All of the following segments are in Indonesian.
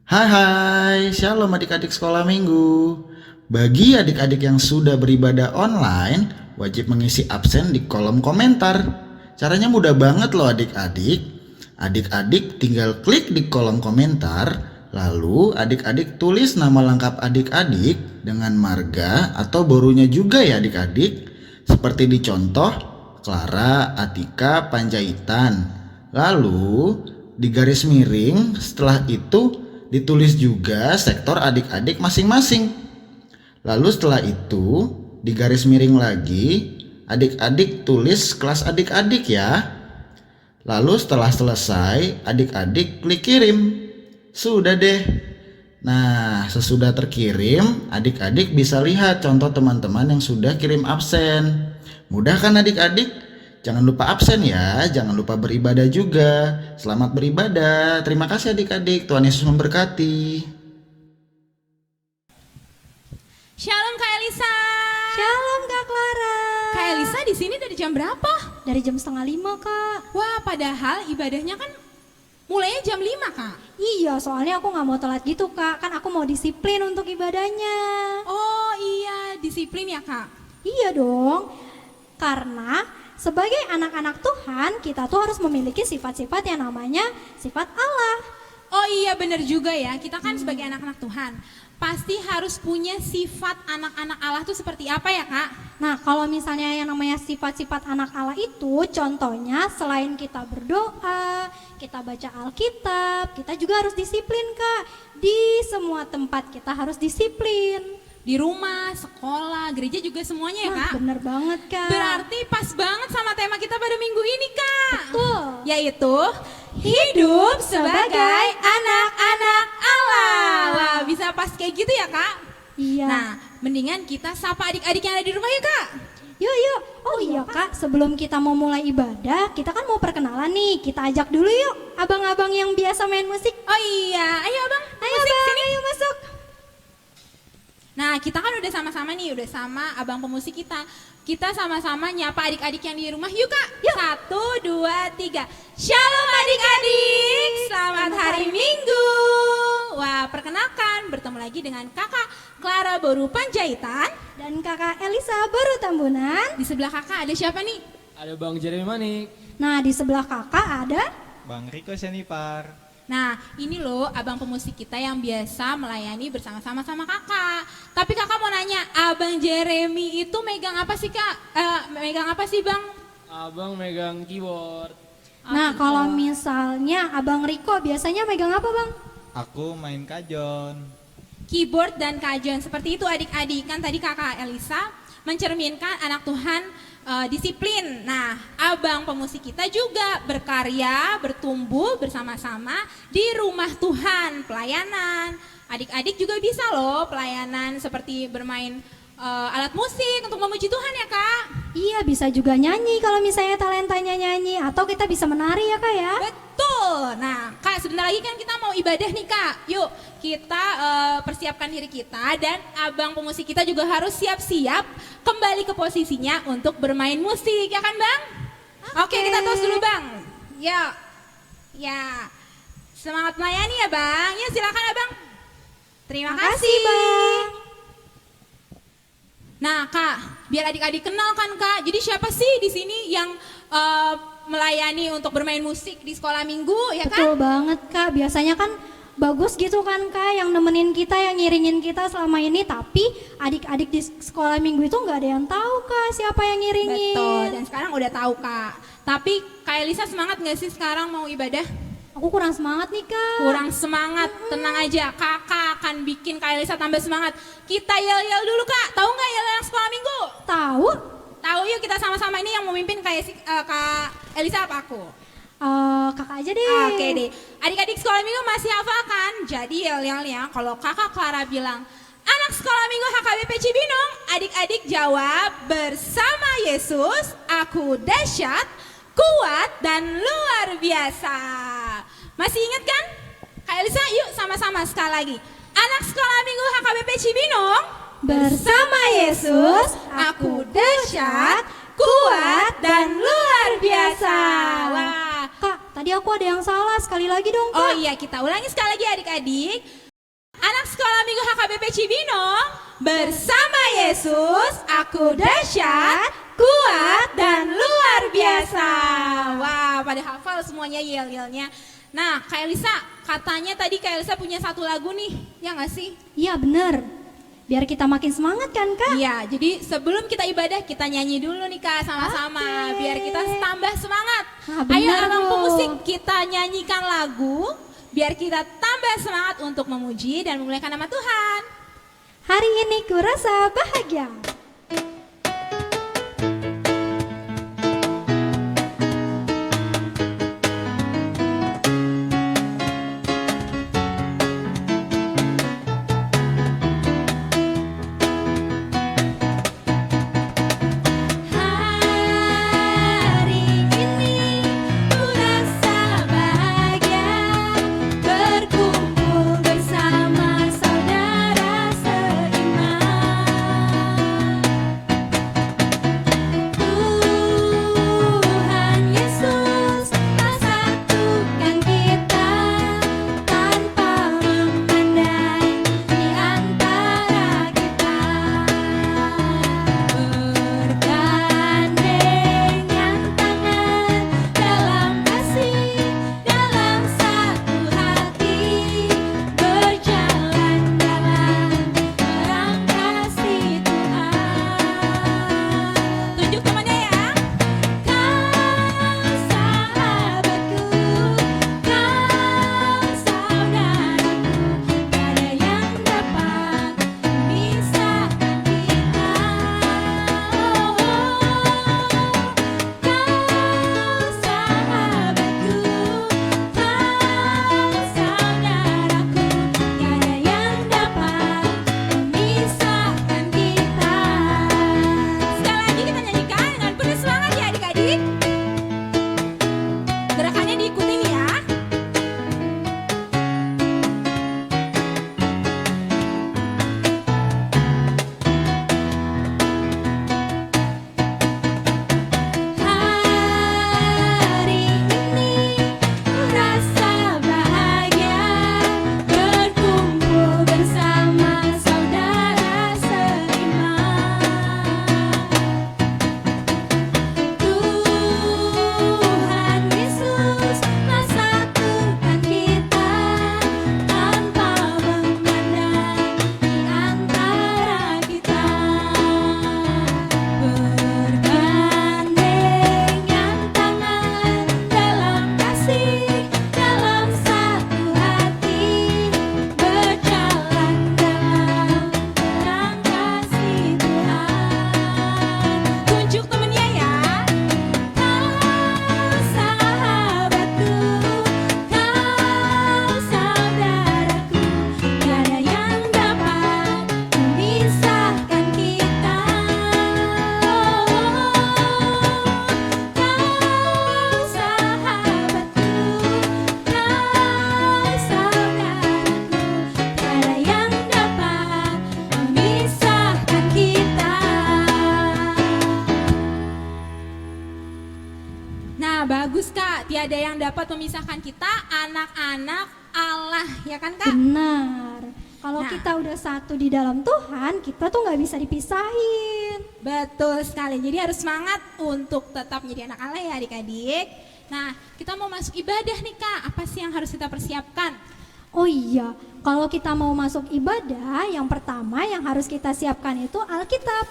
Hai hai, shalom adik-adik sekolah minggu. Bagi adik-adik yang sudah beribadah online, wajib mengisi absen di kolom komentar. Caranya mudah banget loh adik-adik. Adik-adik tinggal klik di kolom komentar, lalu adik-adik tulis nama lengkap adik-adik dengan marga atau borunya juga ya adik-adik. Seperti di contoh, Clara Atika Panjaitan. Lalu di garis miring setelah itu ditulis juga sektor adik-adik masing-masing. Lalu setelah itu di garis miring lagi adik-adik tulis kelas adik-adik ya. Lalu setelah selesai adik-adik klik kirim. Sudah deh. Nah, sesudah terkirim adik-adik bisa lihat contoh teman-teman yang sudah kirim absen. Mudah kan adik-adik? Jangan lupa absen ya, jangan lupa beribadah juga. Selamat beribadah. Terima kasih adik-adik. Tuhan Yesus memberkati. Shalom Kak Elisa. Shalom Kak Clara. Kak Elisa di sini dari jam berapa? Dari jam 4:30 Kak. Wah, padahal ibadahnya kan mulainya jam 5 Kak. Iya, soalnya aku gak mau telat gitu Kak. Kan aku mau disiplin untuk ibadahnya. Oh iya, disiplin ya Kak. Iya dong. Karena sebagai anak-anak Tuhan, kita tuh harus memiliki sifat-sifat yang namanya sifat Allah. Oh iya benar juga ya, kita kan sebagai anak-anak Tuhan pasti harus punya sifat anak-anak Allah tuh seperti apa ya Kak? Nah, kalau misalnya yang namanya sifat-sifat anak Allah itu, contohnya selain kita berdoa, kita baca Alkitab, kita juga harus disiplin Kak. Di semua tempat kita harus disiplin. Di rumah, sekolah, gereja juga semuanya ya Kak? Bener banget Kak. Berarti pas banget sama tema kita pada minggu ini Kak. Betul. Yaitu hidup sebagai anak-anak Allah. Wah, bisa pas kayak gitu ya Kak? Iya. Nah, mendingan kita sapa adik-adik yang ada di rumah yuk Kak. Yuk. Oh iya Kak, sebelum kita mau mulai ibadah, kita kan mau perkenalan nih. Kita ajak dulu yuk abang-abang yang biasa main musik. Oh iya, ayo abang, Ayo musik Bang, sini. ayo masuk. Nah, kita kan udah sama-sama nih, udah sama abang pemusik kita. Kita sama-sama nyapa adik-adik yang di rumah yuk Kak. Yuk. 1, 2, 3. Shalom adik-adik, selamat hari Minggu. Wah, perkenalkan bertemu lagi dengan Kakak Clara Boru Panjaitan. Dan Kakak Elisa Baru Tambunan. Di sebelah kakak ada siapa nih? Ada Bang Jeremy Manik, Nah, di sebelah Kakak ada Bang Riko Senipar. Nah, ini loh abang pemusik kita yang biasa melayani bersama-sama sama kakak. Tapi kakak mau nanya, abang Jeremy itu megang apa sih kak? Megang apa sih bang? Abang megang keyboard. Nah, kalau misalnya Abang Riko biasanya megang apa Bang? Aku main kajon. Keyboard dan kajon, seperti itu adik-adik. Kan tadi kakak Elisa mencerminkan anak Tuhan disiplin. Nah, abang pemusik kita juga berkarya, bertumbuh bersama-sama di rumah Tuhan, pelayanan. Adik-adik juga bisa loh pelayanan seperti bermain alat musik untuk memuji Tuhan ya kak. Iya, bisa juga nyanyi kalau misalnya talentanya nyanyi. Atau kita bisa menari ya Kak ya. Betul. Nah kak, sebentar lagi kan kita mau ibadah nih kak. Yuk kita persiapkan diri kita, dan abang pemusik kita juga harus siap-siap kembali ke posisinya untuk bermain musik ya kan bang? Oke, kita tos dulu bang. Yuk. Ya, semangat melayani ya bang. Ya silakan abang. Terima kasih Bang. Nah kak, biar adik-adik kenal kan kak. Jadi siapa sih di sini yang melayani untuk bermain musik di sekolah minggu ya kan? Betul banget Kak, biasanya kan bagus gitu kan Kak, yang nemenin kita, yang ngiringin kita selama ini. Tapi adik-adik di sekolah minggu itu nggak ada yang tahu Kak siapa yang ngiringin. Betul, dan sekarang udah tahu kak. Tapi Kak Elisa semangat gak sih sekarang mau ibadah? Aku kurang semangat nih Kak. Kurang semangat, tenang aja, kakak akan bikin Kak Elisa tambah semangat. Kita yel-yel dulu kak, tahu gak yel-yel sekolah minggu? Tahu? Tahu, yuk kita sama-sama. Ini yang mau mimpin Kak Elisa apa aku? Kakak aja deh. Oke deh, adik-adik sekolah minggu masih hafal kan? Jadi yel-yelnya kalau kakak Clara bilang anak sekolah minggu HKBP Cibinong, adik-adik jawab bersama Yesus aku dahsyat, kuat dan luar biasa. Masih ingat kan? Kak Elisa, yuk sama-sama sekali lagi. Anak sekolah minggu HKBP Cibinong, Bersama Yesus, aku dahsyat, kuat dan luar biasa. Wah, Kak, tadi tadi aku ada yang salah, sekali lagi dong Kak. Oh iya, kita ulangi sekali lagi adik-adik. Anak sekolah minggu HKBP Cibinong, bersama Yesus, aku dahsyat, kuat, dan luar biasa. Wah, pada hafal semuanya yel-yelnya. Nah, Kak Elisa, katanya tadi Kak Elisa punya satu lagu nih, ya nggak sih? Iya bener, biar kita makin semangat kan Kak? Iya, jadi sebelum kita ibadah, kita nyanyi dulu nih Kak sama-sama, Oke. biar kita tambah semangat. Ah, Ayo benar abang tuh. pemusik, kita nyanyikan lagu, biar kita tambah semangat untuk memuji dan memuliakan nama Tuhan. Hari ini ku rasa bahagia. Hari ini ku rasa bahagia, berkumpul bersama saudara seiman. Tuhan Yesus persatukan kita tanpa memandang di antara kita. Bergandengan tangan dalam kasih, dalam satu hati, berjalan dalam terang kasih Tuhan. Tunjuk temannya ya. Kau sahabatku, kau saudaraku, tiada yang dapat memisahkan kita. Kau sahabatku, kau saudaraku, tiada yang dapat memisahkan kita. Sekali lagi kita nyanyikan dengan penuh semangat ya adik-adik. Gerakannya diikutin ya. Hari ini ku rasa bahagia, berkumpul bersama saudara seiman. Tuhan Yesus persatukan kita tanpa memandang di antara kita. Bergandengan tangan dalam kasih, dalam satu hati, berjalan dalam terang kasih Tuhan. Tunjuk temennya ya. Kau sahabatku, kau saudaraku, tiada yang dapat memisahkan kita. Kau sahabatku, kau saudaraku, tiada yang dapat memisahkan kita. Nah, bagus Kak. Tiada yang dapat memisahkan kita, anak-anak Allah, ya kan Kak? Benar. Kalau Nah. kita udah satu di dalam Tuhan, kita tuh nggak bisa dipisahin. Betul sekali. Jadi harus semangat untuk tetap menjadi anak Allah ya adik-adik. Nah, kita mau masuk ibadah nih Kak. Apa sih yang harus kita persiapkan? Oh iya, kalau kita mau masuk ibadah, yang pertama yang harus kita siapkan itu Alkitab.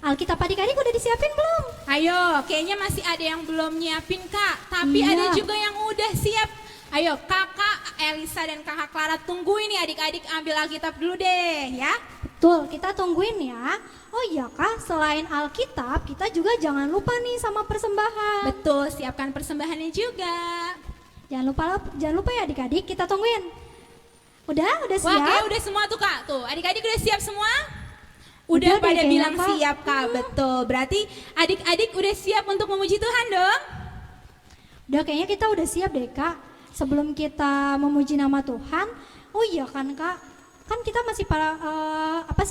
Alkitab adik-adik udah disiapin belum? Ayo, kayaknya masih ada yang belum nyiapin Kak. Tapi Iya. ada juga yang udah siap. Ayo Kakak Elisa dan Kakak Clara tungguin nih adik-adik, ambil Alkitab dulu deh ya. Betul, kita tungguin ya. Oh iya Kak, selain Alkitab, kita juga jangan lupa nih sama persembahan. Betul, siapkan persembahannya juga. Jangan lupa ya adik-adik, kita tungguin. Udah Wah, siap? kayak udah semua tuh Kak. Tuh, adik-adik udah siap semua? Udah Udah deh pada kayaknya, bilang Kak. siap Kak, betul. Berarti adik-adik udah siap untuk memuji Tuhan dong? Udah kayaknya kita udah siap deh Kak. Sebelum kita memuji nama Tuhan, oh iya kan Kak, kan kita masih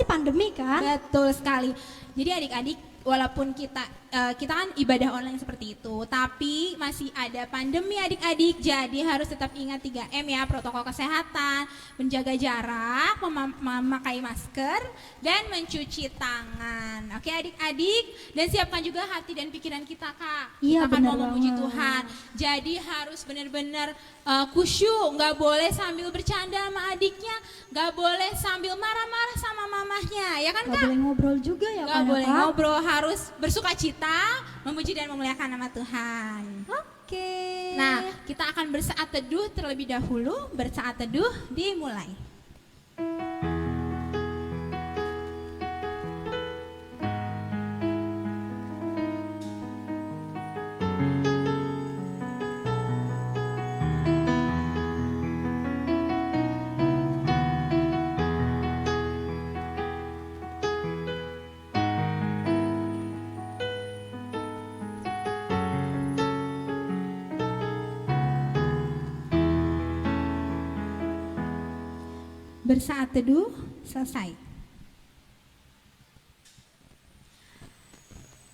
pandemi kan? Betul sekali. Jadi adik-adik walaupun kita kan ibadah online seperti itu, tapi masih ada pandemi adik-adik, jadi harus tetap ingat 3M ya, protokol kesehatan, menjaga jarak, memakai masker, dan mencuci tangan. Oke adik-adik, dan siapkan juga hati dan pikiran kita Kak. Iya, Kita kan benar mau memuji banget. Tuhan, jadi harus benar-benar khusyuk, nggak boleh sambil bercanda sama adiknya, nggak boleh sambil marah-marah sama mamahnya, ya kan Gak Kak? boleh ngobrol juga ya Gak Kak, ya, boleh Kak? ngobrol, harus bersuka cita, memuji dan memuliakan nama Tuhan. Oke. Nah, kita akan bersaat teduh terlebih dahulu. Bersaat teduh dimulai. Bersaat teduh selesai.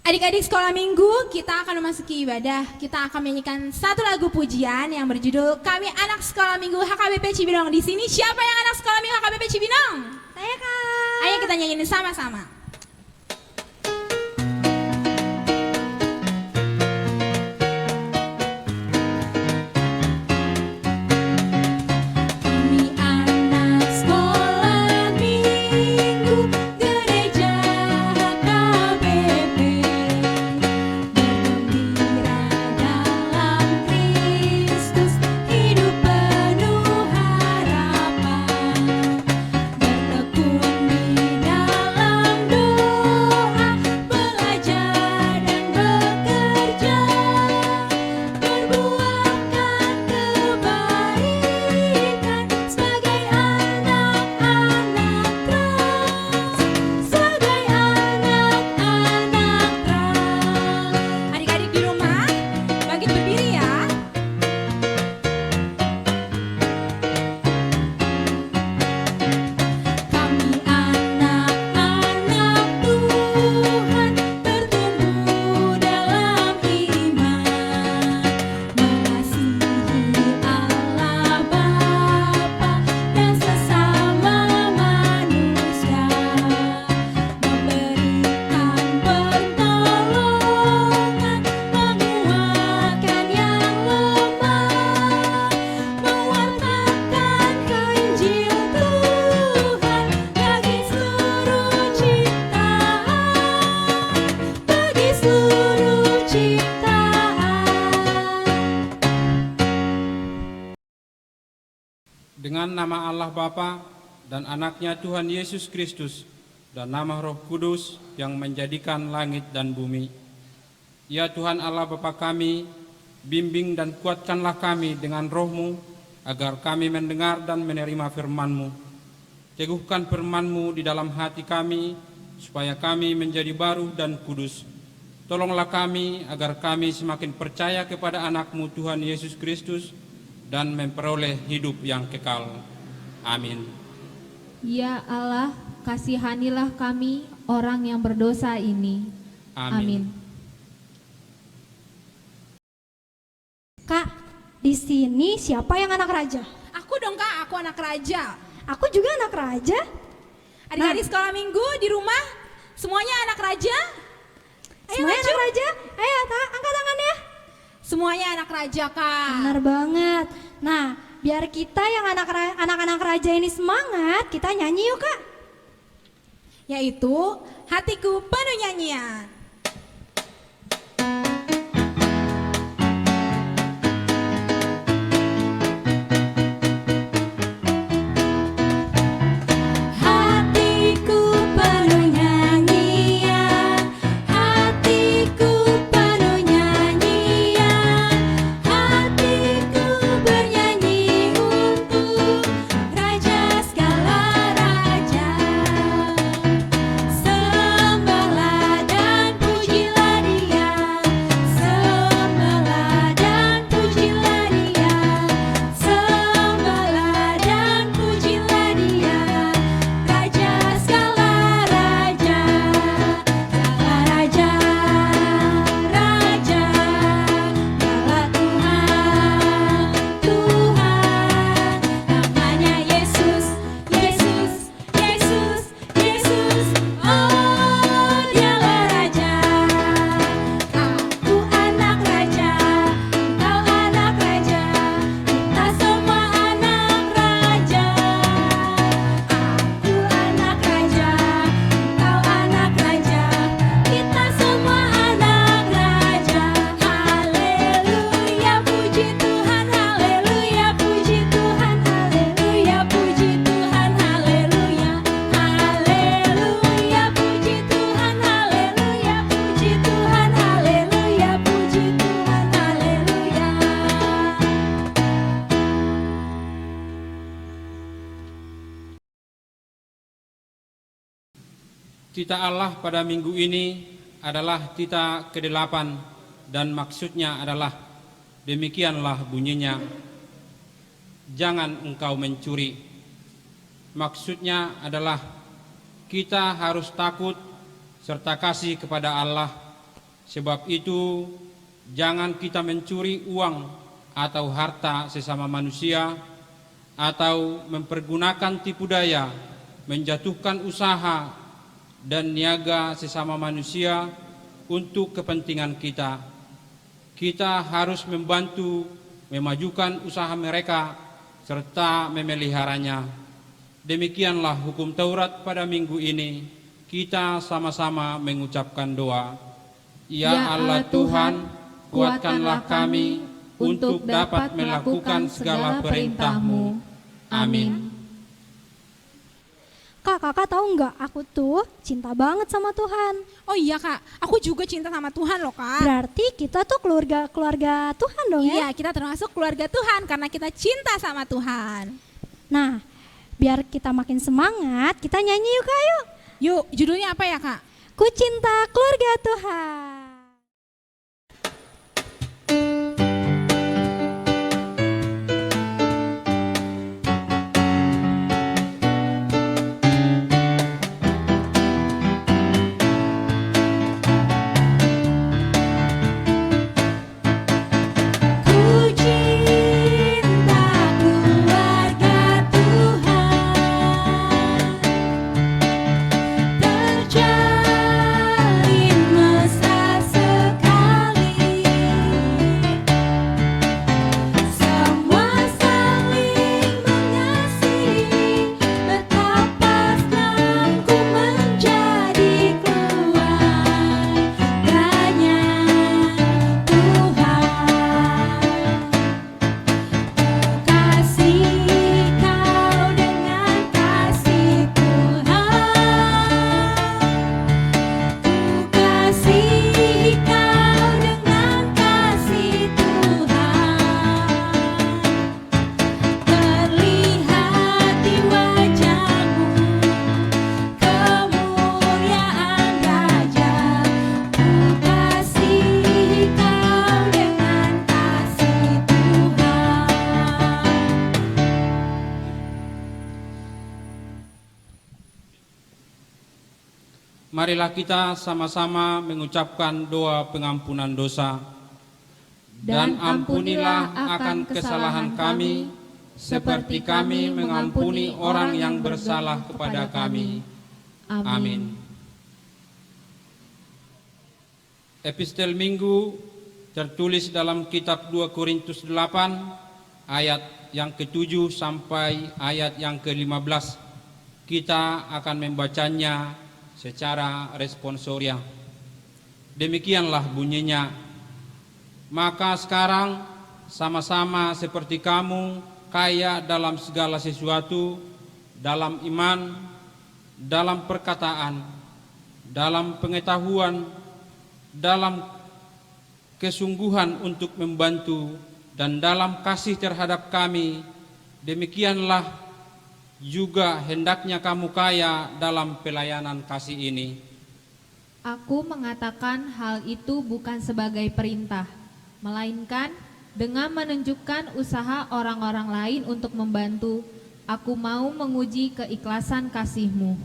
Adik-adik sekolah minggu, kita akan memasuki ibadah. Kita akan menyanyikan satu lagu pujian yang berjudul Kami Anak Sekolah Minggu HKBP Cibinong. Di sini siapa yang anak sekolah minggu HKBP Cibinong? Saya Kak. Ayo kita nyanyiin sama-sama. Kami anak sekolah minggu gereja HKBP, bergembira dalam Kristus, hidup penuh harapan, bertekun di dalam doa, belajar dan bekerja, berbuahkan kebaikan sebagai anak-anak terang, sebagai anak-anak terang. Adik-adik di rumah, bangkit berdiri ya. Kami anak-anak Tuhan, bertumbuh dalam iman, mengasihi Allah Bapa dan sesama manusia, memberikan pertolongan, menguatkan yang lemah, mewartakan Injil Tuhan bagi seluruh ciptaan, bagi seluruh ciptaan. Dengan nama Allah Bapa dan anaknya Tuhan Yesus Kristus dan nama Roh Kudus yang menjadikan langit dan bumi. Ya Tuhan Allah Bapa kami, bimbing dan kuatkanlah kami dengan roh-Mu agar kami mendengar dan menerima firman-Mu. Teguhkan firman-Mu di dalam hati kami supaya kami menjadi baru dan kudus. Tolonglah kami agar kami semakin percaya kepada anak-Mu Tuhan Yesus Kristus dan memperoleh hidup yang kekal. Amin. Ya Allah, kasihanilah kami orang yang berdosa ini. Amin. Kak, di sini siapa yang anak raja? Aku dong Kak, aku anak raja. Aku juga anak raja. Adik-adik sekolah minggu di rumah, semuanya anak raja? Ayo Semuanya maju. anak raja. Ayo, angkat tangannya. Semuanya anak raja Kak. Benar banget. Nah, biar kita yang anak-anak raja ini semangat, kita nyanyi yuk Kak. Yaitu hatiku penuh nyanyian. Hatiku penuh nyanyian, hatiku penuh nyanyian, hatiku bernyanyi untuk Raja segala raja. Sembahlah dan Tita Allah pada minggu ini adalah tita ke-8 dan maksudnya adalah demikianlah bunyinya. Jangan engkau mencuri. Maksudnya adalah kita harus takut serta kasih kepada Allah. Sebab itu jangan kita mencuri uang atau harta sesama manusia, atau mempergunakan tipu daya, menjatuhkan usaha dan niaga sesama manusia untuk kepentingan kita. Kita harus membantu memajukan usaha mereka serta memeliharanya. Demikianlah hukum Taurat pada minggu ini. Kita sama-sama mengucapkan doa. Ya Allah Tuhan, kuatkanlah kami untuk dapat melakukan segala perintah-Mu. Amin. Kak, kakak tahu nggak? Aku tuh cinta banget sama Tuhan. Oh iya kak, aku juga cinta sama Tuhan loh kak. Berarti kita tuh keluarga Tuhan dong ya? Iya, kita termasuk keluarga Tuhan karena kita cinta sama Tuhan. Nah, biar kita makin semangat, kita nyanyi yuk kak yuk. Yuk, judulnya apa ya kak? Ku cinta keluarga Tuhan. Marilah kita sama-sama mengucapkan doa pengampunan dosa. Dan ampunilah akan kesalahan kami, seperti kami mengampuni orang yang bersalah kepada kami. Amin. Epistel Minggu tertulis dalam kitab 2 Korintus 8 ayat yang ke-7 sampai ayat yang ke-15. Kita akan membacanya secara responsoria. Demikianlah bunyinya. Maka sekarang sama-sama seperti kamu kaya dalam segala sesuatu, dalam iman, dalam perkataan, dalam pengetahuan, dalam kesungguhan untuk membantu, dan dalam kasih terhadap kami. Demikianlah juga hendaknya kamu kaya dalam pelayanan kasih ini. Aku mengatakan hal itu bukan sebagai perintah, melainkan dengan menunjukkan usaha orang-orang lain untuk membantu. Aku mau menguji keikhlasan kasih-Mu.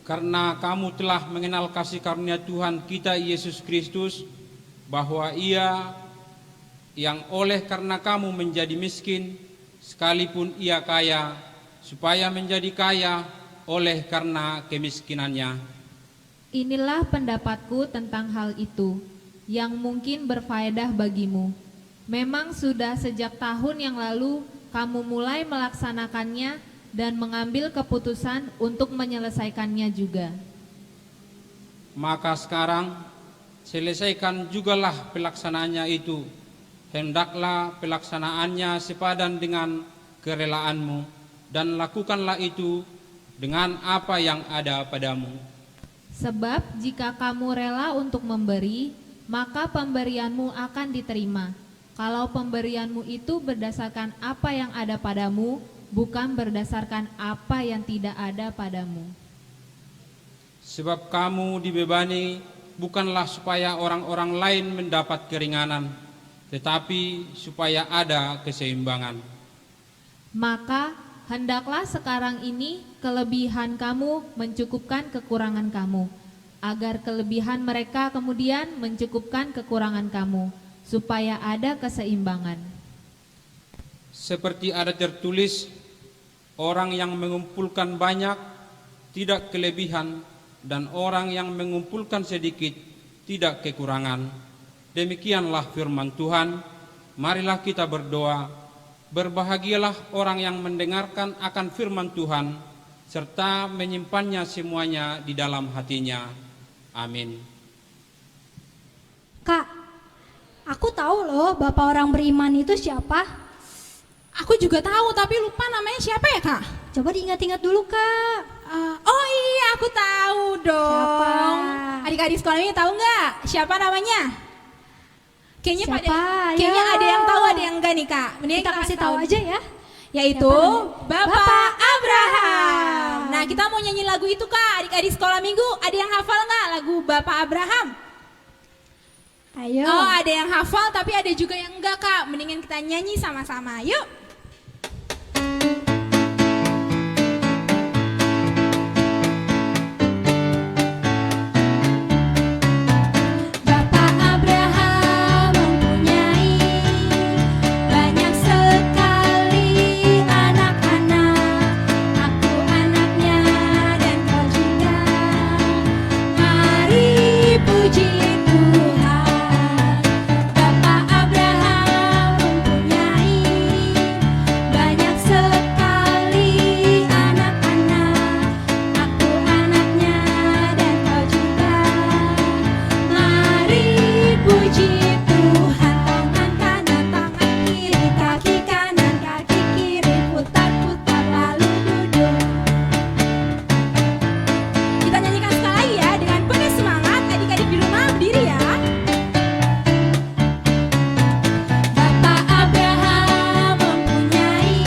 Karena kamu telah mengenal kasih karunia Tuhan kita Yesus Kristus, bahwa Ia yang oleh karena kamu menjadi miskin, sekalipun Ia kaya, supaya menjadi kaya oleh karena kemiskinannya. Inilah pendapatku tentang hal itu, yang mungkin berfaedah bagimu. Memang sudah sejak tahun yang lalu kamu mulai melaksanakannya dan mengambil keputusan untuk menyelesaikannya juga. Maka sekarang selesaikan jugalah pelaksanaannya itu. Hendaklah pelaksanaannya sepadan dengan kerelaanmu, dan lakukanlah itu dengan apa yang ada padamu. Sebab jika kamu rela untuk memberi, maka pemberianmu akan diterima. Kalau pemberianmu itu berdasarkan apa yang ada padamu, bukan berdasarkan apa yang tidak ada padamu. Sebab kamu dibebani bukanlah supaya orang-orang lain mendapat keringanan, tetapi supaya ada keseimbangan. Maka hendaklah sekarang ini kelebihan kamu mencukupkan kekurangan kamu, agar kelebihan mereka kemudian mencukupkan kekurangan kamu, supaya ada keseimbangan. Seperti ada tertulis, orang yang mengumpulkan banyak tidak kelebihan, dan orang yang mengumpulkan sedikit tidak kekurangan. Demikianlah firman Tuhan. Marilah kita berdoa. Berbahagialah orang yang mendengarkan akan firman Tuhan, serta menyimpannya semuanya di dalam hatinya. Amin. Kak, aku tahu loh bapak orang beriman itu siapa. Aku juga tahu tapi lupa namanya siapa ya Kak? Coba diingat-ingat dulu Kak. Oh iya, aku tahu dong. Siapa? Adik-adik sekolah ini tahu nggak siapa namanya? Kayaknya Siapa? kayaknya Ya. ada yang tahu, ada yang enggak nih Kak. Mending Kita kasih tahu aja ya. Yaitu Siapa namanya? Bapak Abraham. Nah, kita mau nyanyi lagu itu Kak. Adik-adik sekolah minggu, ada yang hafal nggak lagu Bapak Abraham? Ayo. Oh, ada yang hafal tapi ada juga yang enggak Kak. Mendingan kita nyanyi sama-sama. Yuk. Bapak Abraham mempunyai banyak sekali anak-anak. Aku anaknya dan kau juga. Mari puji Tuhan. Bapak Abraham mempunyai banyak sekali anak-anak. Aku anaknya dan kau juga. Mari puji Tuhan. Tangan kanan, tangan kiri, kaki kanan, kaki kiri, putar-putar lalu duduk. Kita nyanyikan sekali lagi ya dengan penuh semangat. Adik-adik di rumah berdiri ya. Bapak Abraham mempunyai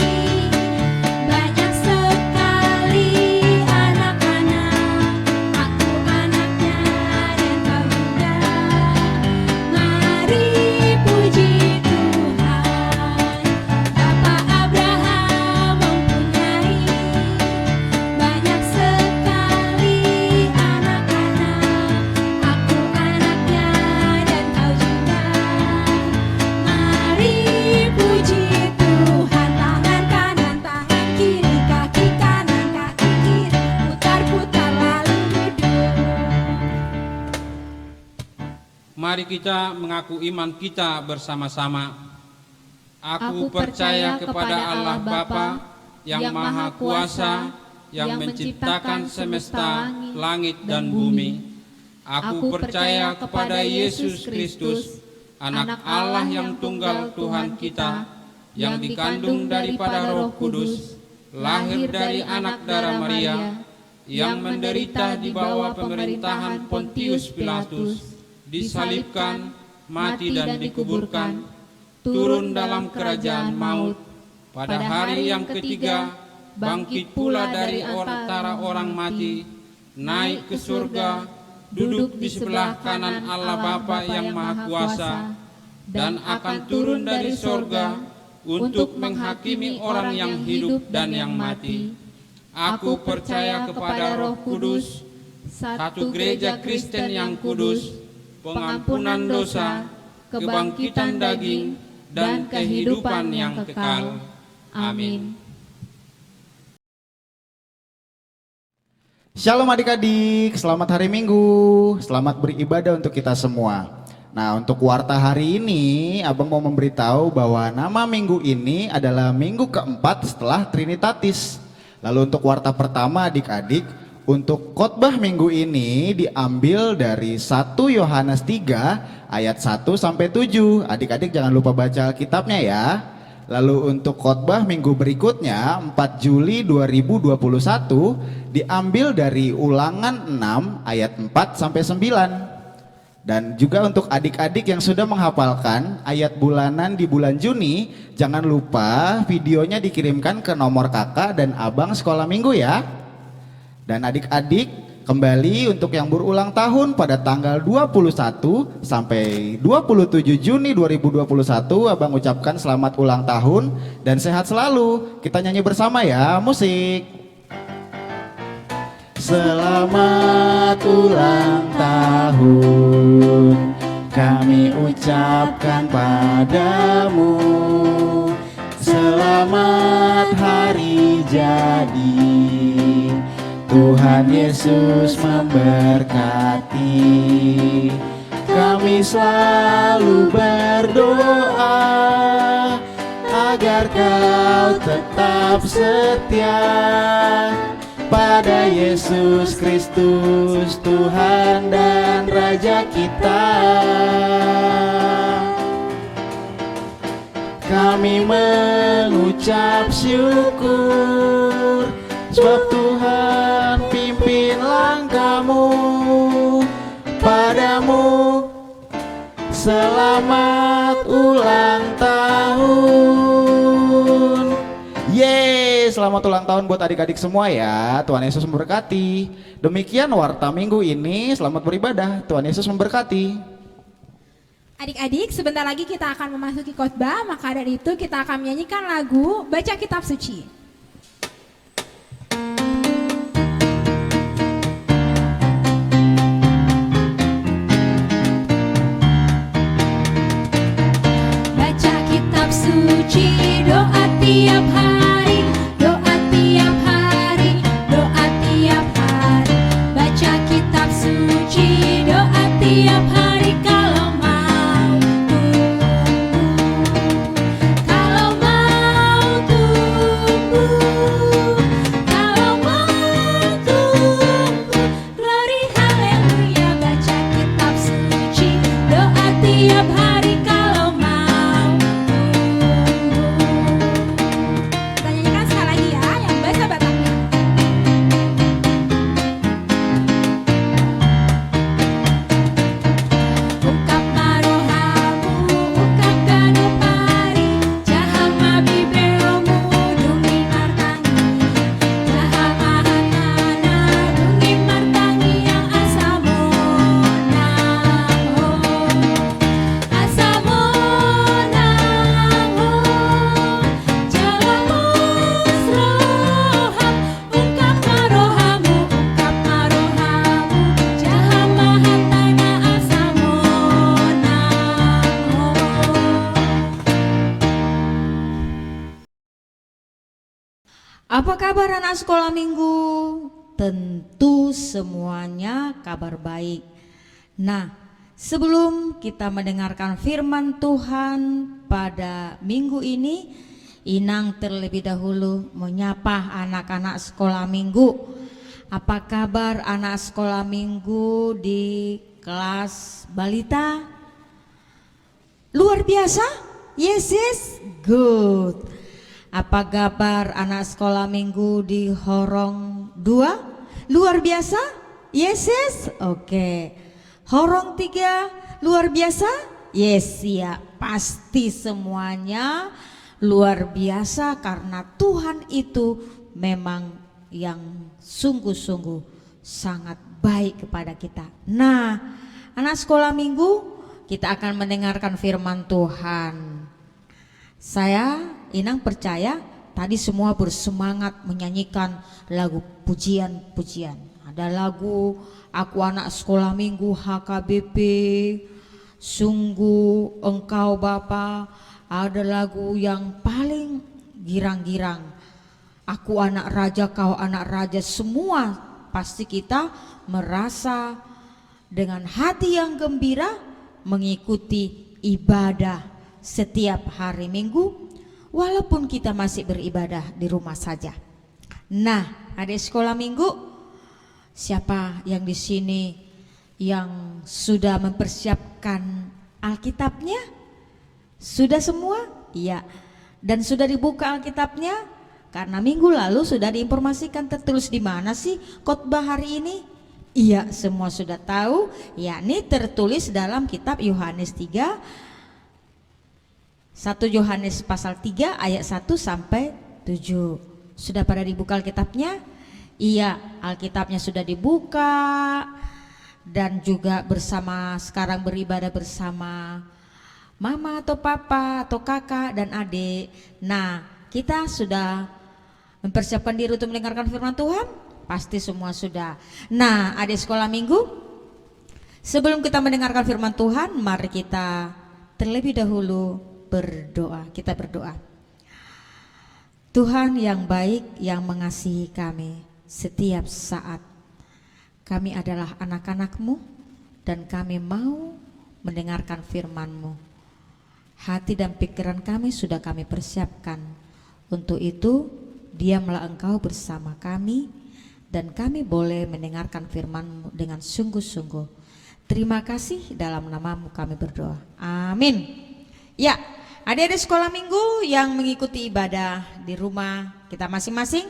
banyak sekali anak-anak. Aku anaknya dan kau juga. Mari puji Tuhan. Bapak Abraham mempunyai banyak sekali anak-anak. Aku anaknya dan kau juga. Mari puji Tuhan. Tangan kanan, tangan kiri, kaki kanan, kaki kiri, putar-putar lalu duduk. Mari kita mengaku iman kita bersama-sama. Aku Aku percaya kepada Allah Bapa yang Maha Kuasa, yang menciptakan semesta, langit dan bumi. Aku percaya kepada Yesus Kristus, Anak Allah yang tunggal Tuhan kita, yang dikandung daripada Roh Kudus, lahir dari anak darah Maria, yang menderita di bawah pemerintahan Pontius Pilatus, disalibkan, mati dan dikuburkan, turun dalam kerajaan maut, pada hari yang ketiga bangkit pula dari antara orang mati, naik ke surga, duduk di sebelah kanan Allah Bapa yang Maha Kuasa, dan akan turun dari surga untuk menghakimi orang yang hidup dan yang mati. Aku percaya kepada Roh Kudus, satu gereja Kristen yang kudus, pengampunan dosa, kebangkitan daging, dan kehidupan yang kekal. Amin. Shalom adik-adik, selamat hari Minggu, selamat beribadah untuk kita semua. Nah, untuk warta hari ini, Abang mau memberitahu bahwa nama minggu ini adalah minggu keempat setelah Trinitatis. Lalu untuk warta pertama adik-adik, untuk khotbah minggu ini diambil dari 1 Yohanes 3 ayat 1 sampai 7. Adik-adik jangan lupa baca Alkitabnya ya. Lalu untuk khotbah minggu berikutnya 4 Juli 2021 diambil dari Ulangan 6 ayat 4 sampai 9. Dan juga untuk adik-adik yang sudah menghafalkan ayat bulanan di bulan Juni, jangan lupa videonya dikirimkan ke nomor kakak dan abang sekolah minggu ya. Dan adik-adik Kembali untuk yang berulang tahun pada tanggal 21 sampai 27 Juni 2021, Abang ucapkan selamat ulang tahun dan sehat selalu. Kita nyanyi bersama ya, musik. Selamat ulang tahun kami ucapkan padamu. Selamat hari jadi, Tuhan Yesus memberkati. Kami selalu berdoa agar kau tetap setia pada Yesus Kristus, Tuhan dan Raja kita. Kami mengucap syukur sebab Tuhan pimpin langkahmu. Padamu selamat ulang tahun. Yeay, selamat ulang tahun buat adik-adik semua ya. Tuhan Yesus memberkati. Demikian warta minggu ini. Selamat beribadah. Tuhan Yesus memberkati. Adik-adik, sebentar lagi kita akan memasuki khotbah, maka dari itu kita akan menyanyikan lagu Baca Kitab Suci. Baca kitab suci, doa tiap hari, doa tiap hari, doa tiap hari. Baca kitab suci, doa tiap hari kalau mau tunggu, kalau mau tunggu. Glory haleluya, baca kitab suci, doa tiap hari kalau mau tunggu. Kita nyanyikan sekali lagi ya, yang bahasa Bataknya. Ungkap marohamu, ungkap ganupari, jahama bibeomu, dungi martangi, jahama hanana, dungi martangi yang asamo nangho, asamo nangho, jalamus roham, ungkap marohamu, jahama hantana asamo nangho. Apa kabar anak sekolah minggu? Tentu semuanya kabar baik. Nah, sebelum kita mendengarkan firman Tuhan pada minggu ini, Inang terlebih dahulu menyapa anak-anak sekolah minggu. Apa kabar anak sekolah minggu di kelas balita? Luar biasa? Yes, yes, good. Apa kabar anak sekolah minggu di Horong 2? Luar biasa? Yes, yes, oke. Horong 3 luar biasa? Yes, ya, pasti semuanya luar biasa karena Tuhan itu memang yang sungguh-sungguh sangat baik kepada kita. Nah, anak sekolah minggu, kita akan mendengarkan firman Tuhan. Saya, Inang percaya tadi semua bersemangat menyanyikan lagu pujian-pujian. Ada lagu Aku Anak Sekolah Minggu HKBP, Sungguh Engkau Bapa. Ada lagu yang paling girang-girang, Aku Anak Raja, Kau Anak Raja. Semua pasti kita merasa dengan hati yang gembira mengikuti ibadah setiap hari Minggu, walaupun kita masih beribadah di rumah saja. Nah, adik sekolah Minggu, siapa yang di sini yang sudah mempersiapkan Alkitabnya? Sudah semua? Iya. Dan sudah dibuka Alkitabnya? Karena minggu lalu sudah diinformasikan tertulis di mana sih khotbah hari ini? Iya, semua sudah tahu, yakni tertulis dalam kitab Yohanes 3, 1 Yohanes pasal 3 ayat 1 sampai 7. Sudah pada dibuka Alkitabnya? Iya, Alkitabnya sudah dibuka dan juga bersama sekarang beribadah bersama mama atau papa atau kakak dan adik. Nah, kita sudah mempersiapkan diri untuk mendengarkan firman Tuhan? Pasti semua sudah. Nah, adik sekolah minggu, sebelum kita mendengarkan firman Tuhan, mari kita terlebih dahulu berdoa. Kita berdoa. Tuhan yang baik, yang mengasihi kami setiap saat. Kami adalah anak-anak-Mu dan kami mau mendengarkan firman-Mu. Hati dan pikiran kami sudah kami persiapkan. Untuk itu, diamlah Engkau bersama kami dan kami boleh mendengarkan firman-Mu dengan sungguh-sungguh. Terima kasih, dalam nama-Mu kami berdoa. Amin. Ya, adik-adik sekolah minggu yang mengikuti ibadah di rumah kita masing-masing,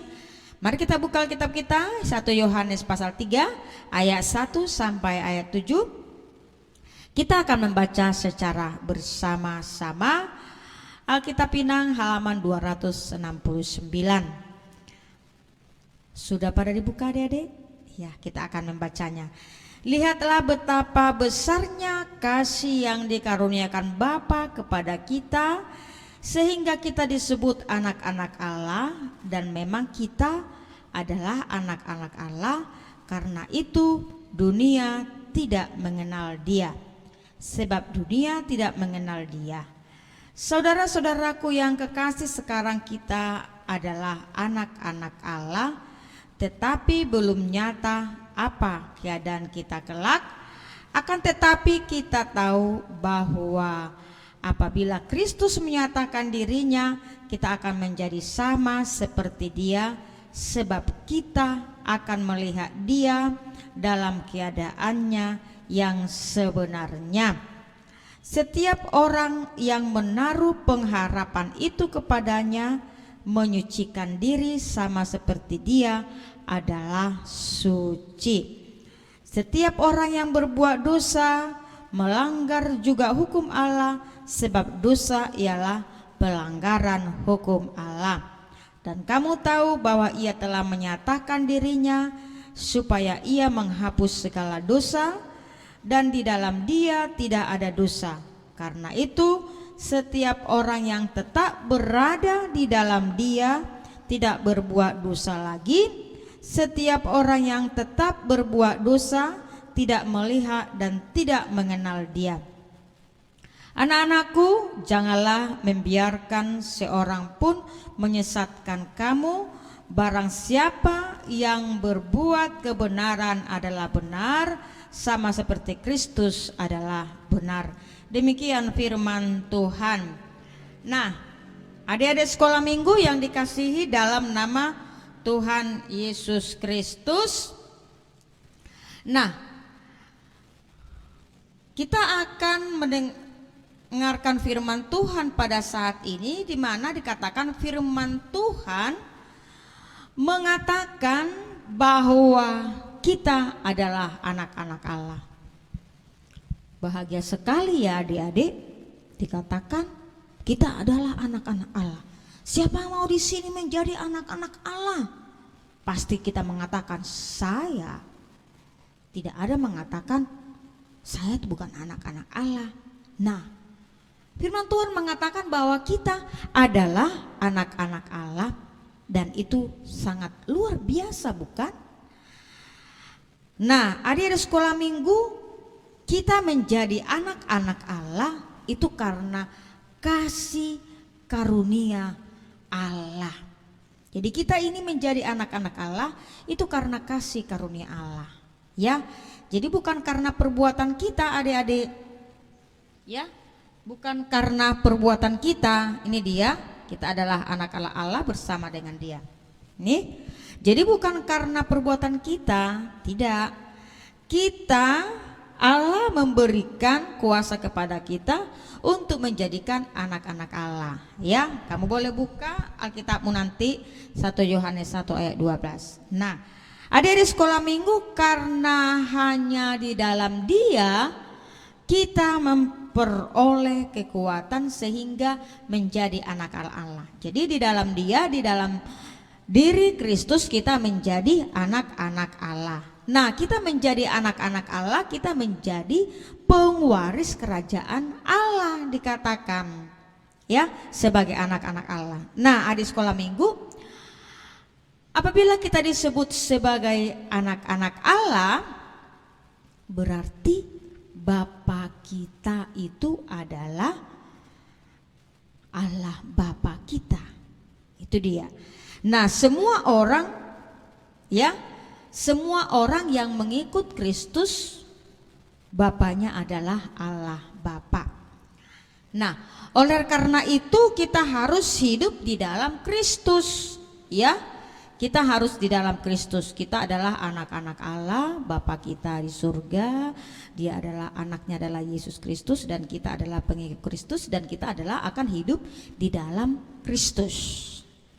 mari kita buka Alkitab kita 1 Yohanes pasal 3 ayat 1 sampai ayat 7. Kita akan membaca secara bersama-sama Alkitab Pinang halaman 269. Sudah pada dibuka adik-adik? Ya, kita akan membacanya. Lihatlah betapa besarnya kasih yang dikaruniakan Bapa kepada kita, sehingga kita disebut anak-anak Allah, dan memang kita adalah anak-anak Allah. Karena itu dunia tidak mengenal Dia, sebab dunia tidak mengenal Dia. Saudara-saudaraku yang kekasih, sekarang kita adalah anak-anak Allah, tetapi belum nyata apa keadaan kita kelak. Akan tetapi kita tahu bahwa apabila Kristus menyatakan dirinya, kita akan menjadi sama seperti Dia, sebab kita akan melihat Dia dalam keadaannya yang sebenarnya. Setiap orang yang menaruh pengharapan itu kepadanya menyucikan diri sama seperti Dia adalah suci. Setiap orang yang berbuat dosa melanggar juga hukum Allah, sebab dosa ialah pelanggaran hukum Allah. Dan kamu tahu bahwa Ia telah menyatakan dirinya supaya Ia menghapus segala dosa, dan di dalam Dia tidak ada dosa. Karena itu setiap orang yang tetap berada di dalam Dia tidak berbuat dosa lagi. Setiap orang yang tetap berbuat dosa tidak melihat dan tidak mengenal Dia. Anak-anakku, janganlah membiarkan seorang pun menyesatkan kamu. Barang siapa yang berbuat kebenaran adalah benar, sama seperti Kristus adalah benar. Demikian firman Tuhan. Nah, adik-adik sekolah minggu yang dikasihi dalam nama Tuhan Yesus Kristus. Nah, kita akan mendengarkan firman Tuhan pada saat ini, di mana dikatakan firman Tuhan mengatakan bahwa kita adalah anak-anak Allah. Bahagia sekali ya adik-adik, dikatakan kita adalah anak-anak Allah. Siapa yang mau di sini menjadi anak-anak Allah? Pasti kita mengatakan saya. Tidak ada mengatakan saya itu bukan anak-anak Allah. Nah, firman Tuhan mengatakan bahwa kita adalah anak-anak Allah, dan itu sangat luar biasa, bukan? Nah, adik-adik sekolah minggu, kita menjadi anak-anak Allah itu karena kasih karunia Allah. Jadi kita ini menjadi anak-anak Allah itu karena kasih karunia Allah, ya. Jadi bukan karena perbuatan kita adik-adik, ya, bukan karena perbuatan kita. Ini dia, kita adalah anak Allah bersama dengan Dia. Nih, jadi bukan karena perbuatan kita, tidak. Kita, Allah memberikan kuasa kepada kita untuk menjadikan anak-anak Allah. Ya, kamu boleh buka Alkitabmu nanti 1 Yohanes 1 ayat 12. Nah, adik-adik sekolah minggu, karena hanya di dalam Dia kita memperoleh kekuatan sehingga menjadi anak Allah. Jadi di dalam Dia, di dalam diri Kristus kita menjadi anak-anak Allah. Nah, kita menjadi anak-anak Allah, kita menjadi pengwaris kerajaan Allah dikatakan. Ya, sebagai anak-anak Allah. Nah, adik sekolah minggu, apabila kita disebut sebagai anak-anak Allah, berarti Bapa kita itu adalah Allah Bapa kita. Itu dia. Nah, semua orang yang mengikut Kristus, Bapaknya adalah Allah Bapa. Nah, oleh karena itu kita harus hidup di dalam Kristus, ya. Kita harus di dalam Kristus. Kita adalah anak-anak Allah, Bapa kita di surga. Dia adalah anaknya adalah Yesus Kristus, dan kita adalah pengikut Kristus, dan kita adalah akan hidup di dalam Kristus.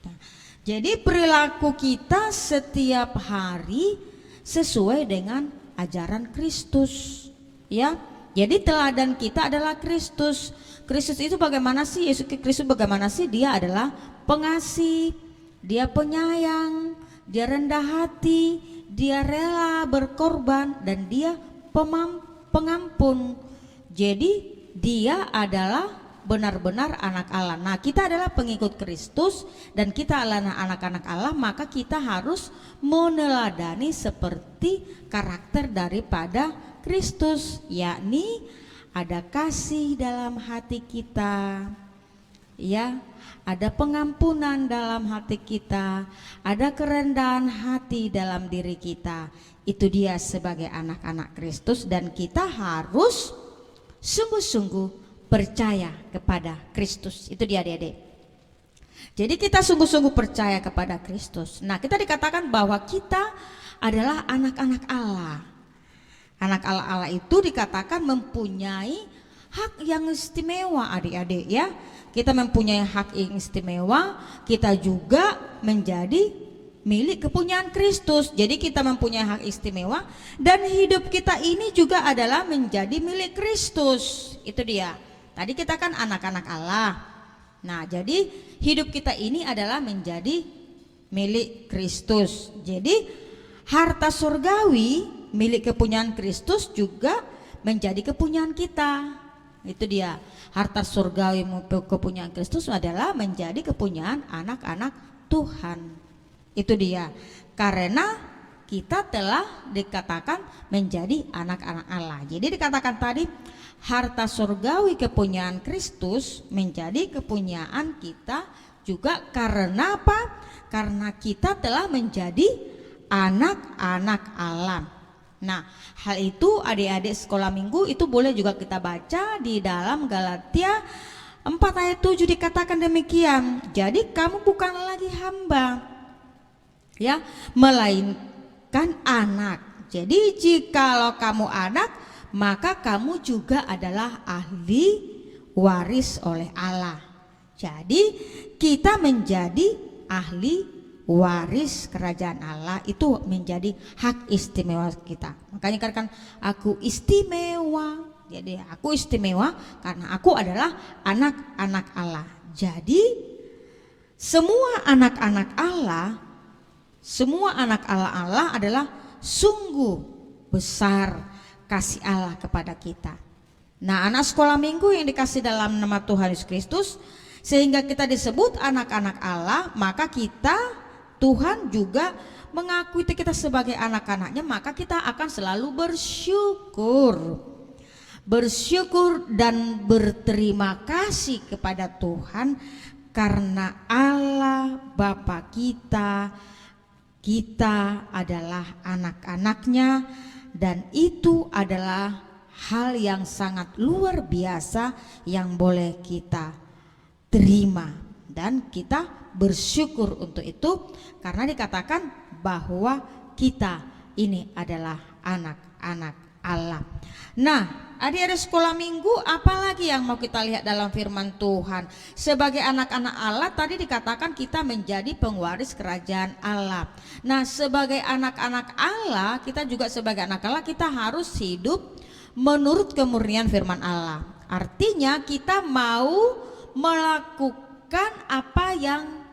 Nah, jadi perilaku kita setiap hari sesuai dengan ajaran Kristus, ya. Jadi teladan kita adalah Kristus. Kristus itu bagaimana sih? Yesus Kristus bagaimana sih? Dia adalah pengasih, dia penyayang, dia rendah hati, dia rela berkorban, dan dia pengampun. Jadi dia adalah benar-benar anak Allah. Nah, kita adalah pengikut Kristus dan kita adalah anak-anak Allah, maka kita harus meneladani seperti karakter daripada Kristus, yakni ada kasih dalam hati kita, ya, ada pengampunan dalam hati kita, ada kerendahan hati dalam diri kita. Itu dia sebagai anak-anak Kristus, dan kita harus sungguh-sungguh percaya kepada Kristus. Itu dia adik-adik. Jadi kita sungguh-sungguh percaya kepada Kristus. Nah, kita dikatakan bahwa kita adalah anak-anak Allah. Anak Allah itu dikatakan mempunyai hak yang istimewa, adik-adik, ya. Kita mempunyai hak yang istimewa, kita juga menjadi milik kepunyaan Kristus. Jadi kita mempunyai hak istimewa, dan hidup kita ini juga adalah menjadi milik Kristus. Itu dia. Tadi kita kan anak-anak Allah. Nah, jadi hidup kita ini adalah menjadi milik Kristus. Jadi harta surgawi milik kepunyaan Kristus juga menjadi kepunyaan kita. Itu dia. Harta surgawi kepunyaan Kristus adalah menjadi kepunyaan anak-anak Tuhan. Itu dia. Karena kita telah dikatakan menjadi anak-anak Allah. Jadi dikatakan tadi harta surgawi kepunyaan Kristus menjadi kepunyaan kita juga. Karena apa? Karena kita telah menjadi anak-anak Allah. Nah, hal itu adik-adik sekolah minggu itu boleh juga kita baca di dalam Galatia 4 ayat 7 dikatakan demikian. Jadi kamu bukan lagi hamba, ya, melainkan anak. Jadi jikalau kamu anak, maka kamu juga adalah ahli waris oleh Allah. Jadi kita menjadi ahli waris kerajaan Allah, itu menjadi hak istimewa kita. Makanya kan aku istimewa. Jadi aku istimewa karena aku adalah anak-anak Allah. Jadi semua anak-anak Allah, semua anak Allah adalah sungguh besar kasih Allah kepada kita. Nah, anak sekolah minggu yang dikasih dalam nama Tuhan Yesus Kristus, sehingga kita disebut anak-anak Allah, maka kita, Tuhan juga mengakui kita sebagai anak-anaknya, maka kita akan selalu bersyukur dan berterima kasih kepada Tuhan karena Allah Bapa kita adalah anak-anaknya, dan itu adalah hal yang sangat luar biasa yang boleh kita terima dan kita bersyukur untuk itu, karena dikatakan bahwa kita ini adalah anak-anak Allah. Nah, adik-adik sekolah minggu, apalagi yang mau kita lihat dalam firman Tuhan? Sebagai anak-anak Allah tadi dikatakan kita menjadi pengwaris kerajaan Allah. Nah, sebagai anak-anak Allah, kita juga sebagai anak Allah, kita harus hidup menurut kemurnian firman Allah. Artinya kita mau melakukan apa yang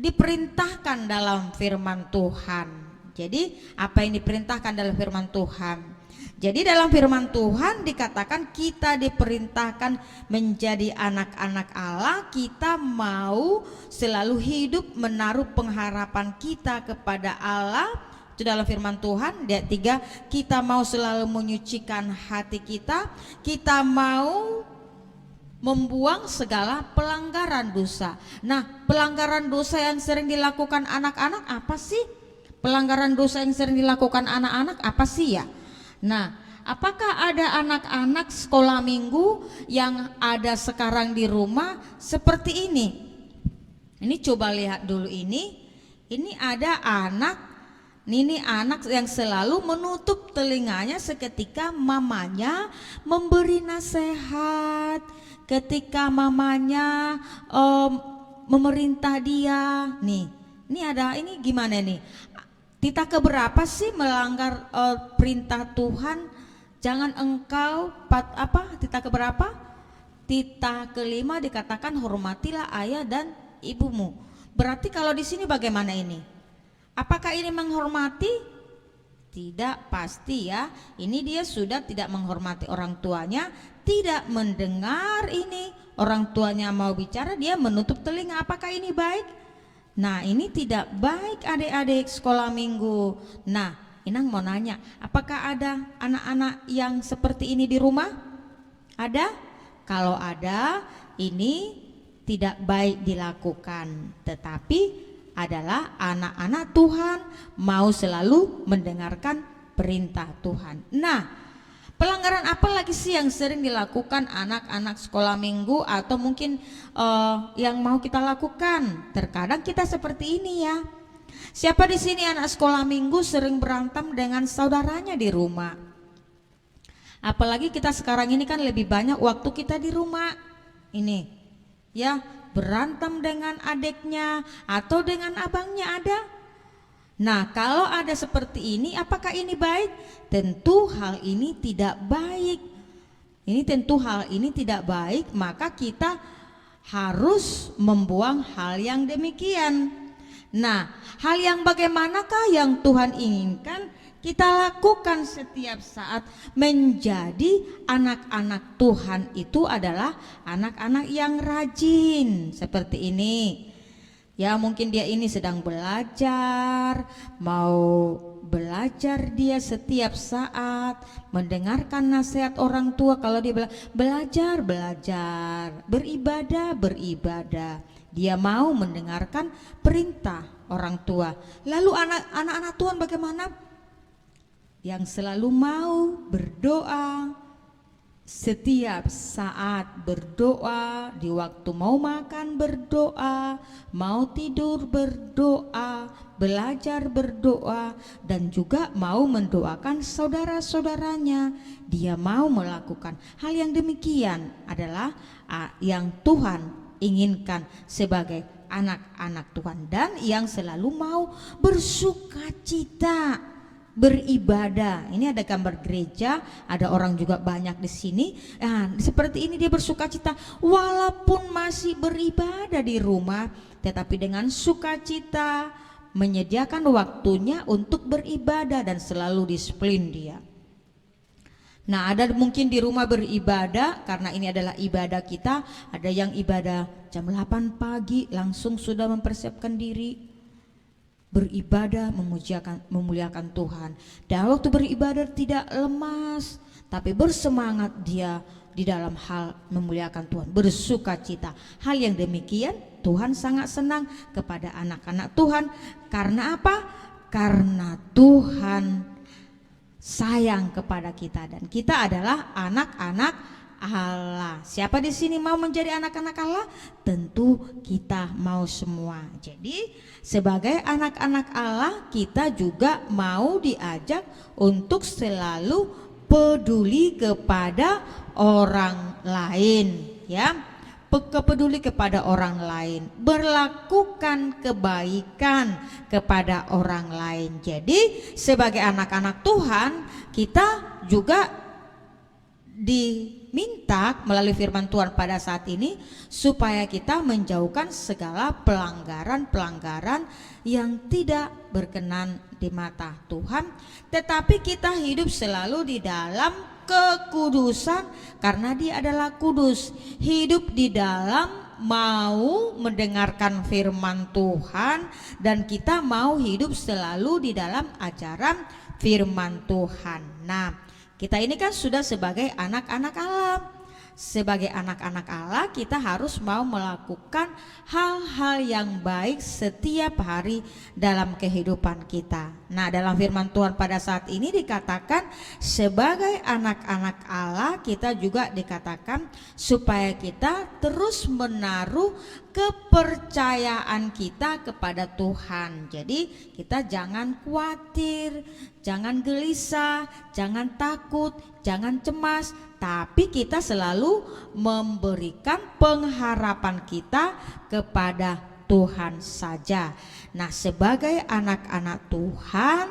diperintahkan dalam firman Tuhan. Jadi apa yang diperintahkan dalam firman Tuhan? Jadi dalam firman Tuhan dikatakan kita diperintahkan menjadi anak-anak Allah. Kita mau selalu hidup menaruh pengharapan kita kepada Allah. Itu dalam firman Tuhan. Ayat 3, kita mau selalu menyucikan hati kita. Kita mau membuang segala pelanggaran dosa. Nah, pelanggaran dosa yang sering dilakukan anak-anak apa sih? Pelanggaran dosa yang sering dilakukan anak-anak apa sih ya? Nah, apakah ada anak-anak sekolah minggu yang ada sekarang di rumah seperti ini? Ini coba lihat dulu ini. Ini ada anak, ini anak yang selalu menutup telinganya seketika mamanya memberi nasihat, ketika mamanya memerintah dia. Nih, ini ada, ini gimana nih? Tita keberapa sih melanggar perintah Tuhan? Jangan engkau tita keberapa? Tita kelima dikatakan hormatilah ayah dan ibumu. Berarti kalau di sini bagaimana ini? Apakah ini menghormati? Tidak, pasti ya. Ini dia sudah tidak menghormati orang tuanya, tidak mendengar ini. Orang tuanya mau bicara, dia menutup telinga. Apakah ini baik? Nah, ini tidak baik adik-adik sekolah minggu. Nah, Inang mau nanya, apakah ada anak-anak yang seperti ini di rumah? Ada? Kalau ada, ini tidak baik dilakukan. Tetapi adalah anak-anak Tuhan mau selalu mendengarkan perintah Tuhan. Nah, pelanggaran apa lagi sih yang sering dilakukan anak-anak sekolah minggu atau mungkin yang mau kita lakukan? Terkadang kita seperti ini ya. Siapa di sini anak sekolah minggu sering berantem dengan saudaranya di rumah? Apalagi kita sekarang ini kan lebih banyak waktu kita di rumah. Ini ya, berantem dengan adiknya atau dengan abangnya ada. Nah, kalau ada seperti ini, apakah ini baik? Tentu hal ini tidak baik. Ini tentu hal ini tidak baik, maka kita harus membuang hal yang demikian. Nah, hal yang bagaimanakah yang Tuhan inginkan kita lakukan setiap saat menjadi anak-anak Tuhan itu adalah anak-anak yang rajin seperti ini. Ya, mungkin dia ini sedang belajar, mau belajar dia setiap saat, mendengarkan nasihat orang tua. Kalau dia belajar, beribadah, dia mau mendengarkan perintah orang tua. Lalu anak-anak Tuhan bagaimana? Yang selalu mau berdoa, setiap saat berdoa, di waktu mau makan berdoa, mau tidur berdoa, belajar berdoa, dan juga mau mendoakan saudara-saudaranya. Dia mau melakukan hal yang demikian adalah yang Tuhan inginkan sebagai anak-anak Tuhan, dan yang selalu mau bersukacita, beribadah. Ini ada gambar gereja, ada orang juga banyak di sini. Nah, seperti ini dia bersukacita walaupun masih beribadah di rumah, tetapi dengan sukacita menyediakan waktunya untuk beribadah dan selalu disiplin dia. Nah, ada mungkin di rumah beribadah karena ini adalah ibadah kita. Ada yang ibadah jam 8 pagi langsung sudah mempersiapkan diri beribadah, memuliakan Tuhan. Dan waktu beribadah tidak lemas, tapi bersemangat dia di dalam hal memuliakan Tuhan, bersukacita. Hal yang demikian Tuhan sangat senang kepada anak-anak Tuhan. Karena apa? Karena Tuhan sayang kepada kita dan kita adalah anak-anak Allah. Siapa di sini mau menjadi anak-anak Allah? Tentu kita mau semua. Jadi sebagai anak-anak Allah kita juga mau diajak untuk selalu peduli kepada orang lain, ya. Peduli kepada orang lain, berlakukan kebaikan kepada orang lain. Jadi sebagai anak-anak Tuhan kita juga diminta melalui firman Tuhan pada saat ini supaya kita menjauhkan segala pelanggaran-pelanggaran yang tidak berkenan di mata Tuhan, tetapi kita hidup selalu di dalam kekudusan karena Dia adalah kudus. Hidup di dalam mau mendengarkan firman Tuhan, dan kita mau hidup selalu di dalam ajaran firman Tuhan. Nah, kita ini kan sudah sebagai anak-anak Allah. Sebagai anak-anak Allah, kita harus mau melakukan hal-hal yang baik setiap hari dalam kehidupan kita. Nah, dalam firman Tuhan pada saat ini dikatakan sebagai anak-anak Allah, kita juga dikatakan supaya kita terus menaruh kepercayaan kita kepada Tuhan. Jadi kita jangan khawatir, jangan gelisah, jangan takut, jangan cemas, tapi kita selalu memberikan pengharapan kita kepada Tuhan saja. Nah, sebagai anak-anak Tuhan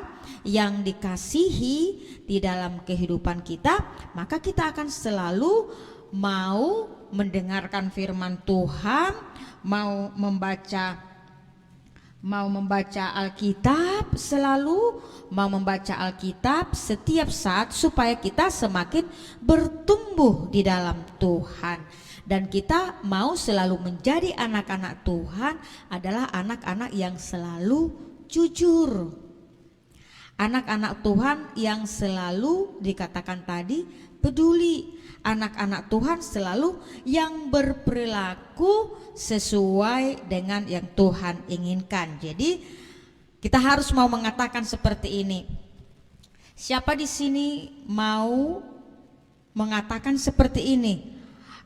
yang dikasihi di dalam kehidupan kita, maka kita akan selalu mau mendengarkan firman Tuhan, mau membaca Alkitab selalu, mau membaca Alkitab setiap saat supaya kita semakin bertumbuh di dalam Tuhan. Dan kita mau selalu menjadi anak-anak Tuhan adalah anak-anak yang selalu jujur. Anak-anak Tuhan yang selalu dikatakan tadi peduli. Anak-anak Tuhan selalu yang berperilaku sesuai dengan yang Tuhan inginkan. Jadi kita harus mau mengatakan seperti ini. Siapa di sini mau mengatakan seperti ini?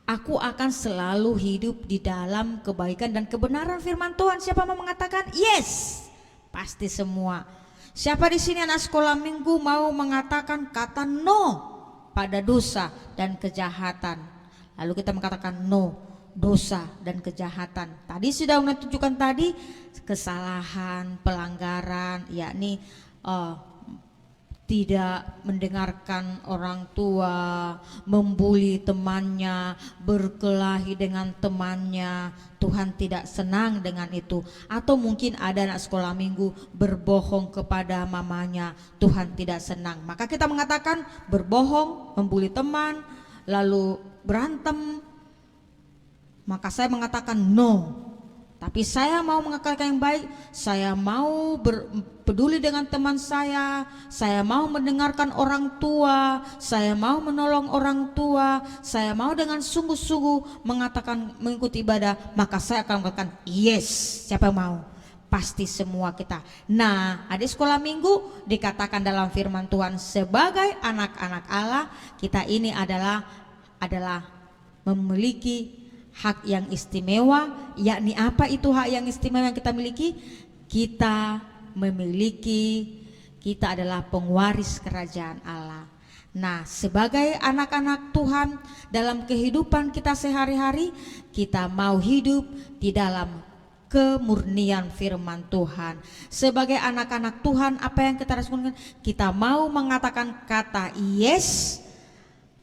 Aku akan selalu hidup di dalam kebaikan dan kebenaran firman Tuhan. Siapa mau mengatakan? Yes, pasti semua. Siapa di sini anak sekolah minggu mau mengatakan kata no pada dosa dan kejahatan? Lalu kita mengatakan no, dosa dan kejahatan. Tadi sudah menunjukkan tadi kesalahan, pelanggaran, yakni tidak mendengarkan orang tua, membuli temannya, berkelahi dengan temannya. Tuhan tidak senang dengan itu. Atau mungkin ada anak sekolah minggu berbohong kepada mamanya, Tuhan tidak senang. Maka kita mengatakan berbohong, membuli teman, lalu berantem. Maka saya mengatakan no. Tapi saya mau mengakalkan yang baik, saya mau peduli dengan teman saya mau mendengarkan orang tua, saya mau menolong orang tua, saya mau dengan sungguh-sungguh mengatakan mengikuti ibadah, maka saya akan mengatakan yes. Siapa yang mau? Pasti semua kita. Nah, adik sekolah minggu dikatakan dalam firman Tuhan sebagai anak-anak Allah, kita ini adalah memiliki hak yang istimewa. Yakni apa itu hak yang istimewa yang kita miliki? Kita adalah pengwaris kerajaan Allah. Nah, sebagai anak-anak Tuhan dalam kehidupan kita sehari-hari, kita mau hidup di dalam kemurnian firman Tuhan. Sebagai anak-anak Tuhan, apa yang kita lakukan? Kita mau mengatakan kata yes,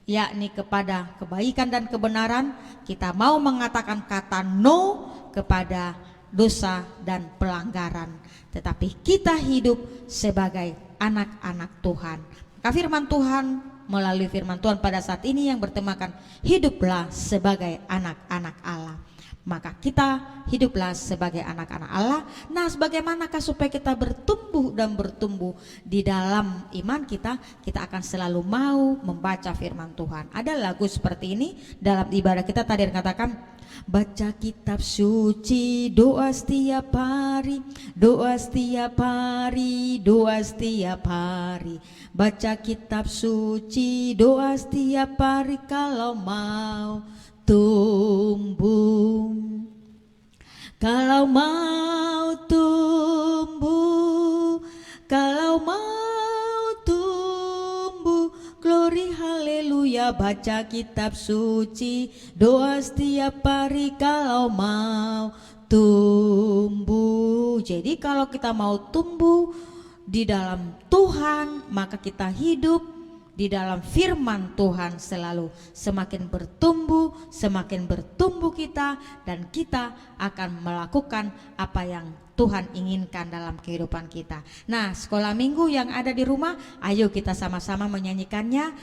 yakni kepada kebaikan dan kebenaran. Kita mau mengatakan kata no kepada dosa dan pelanggaran. Tetapi kita hidup sebagai anak-anak Tuhan. Maka firman Tuhan, melalui firman Tuhan pada saat ini yang bertemakan hiduplah sebagai anak-anak Allah. Maka kita hiduplah sebagai anak-anak Allah. Nah, bagaimanakah supaya kita bertumbuh dan bertumbuh di dalam iman kita? Kita akan selalu mau membaca firman Tuhan. Ada lagu seperti ini dalam ibadah kita tadi dikatakan, baca kitab suci, doa setiap hari, doa setiap hari, doa setiap hari. Baca kitab suci, doa setiap hari kalau mau tumbuh. Kalau mau tumbuh, kalau mau tumbuh, glory haleluya. Baca kitab suci, doa setiap hari kalau mau tumbuh. Jadi kalau kita mau tumbuh di dalam Tuhan, maka kita hidup di dalam firman Tuhan selalu. Semakin bertumbuh kita, dan kita akan melakukan apa yang Tuhan inginkan dalam kehidupan kita. Nah, sekolah minggu yang ada di rumah, ayo kita sama-sama menyanyikannya.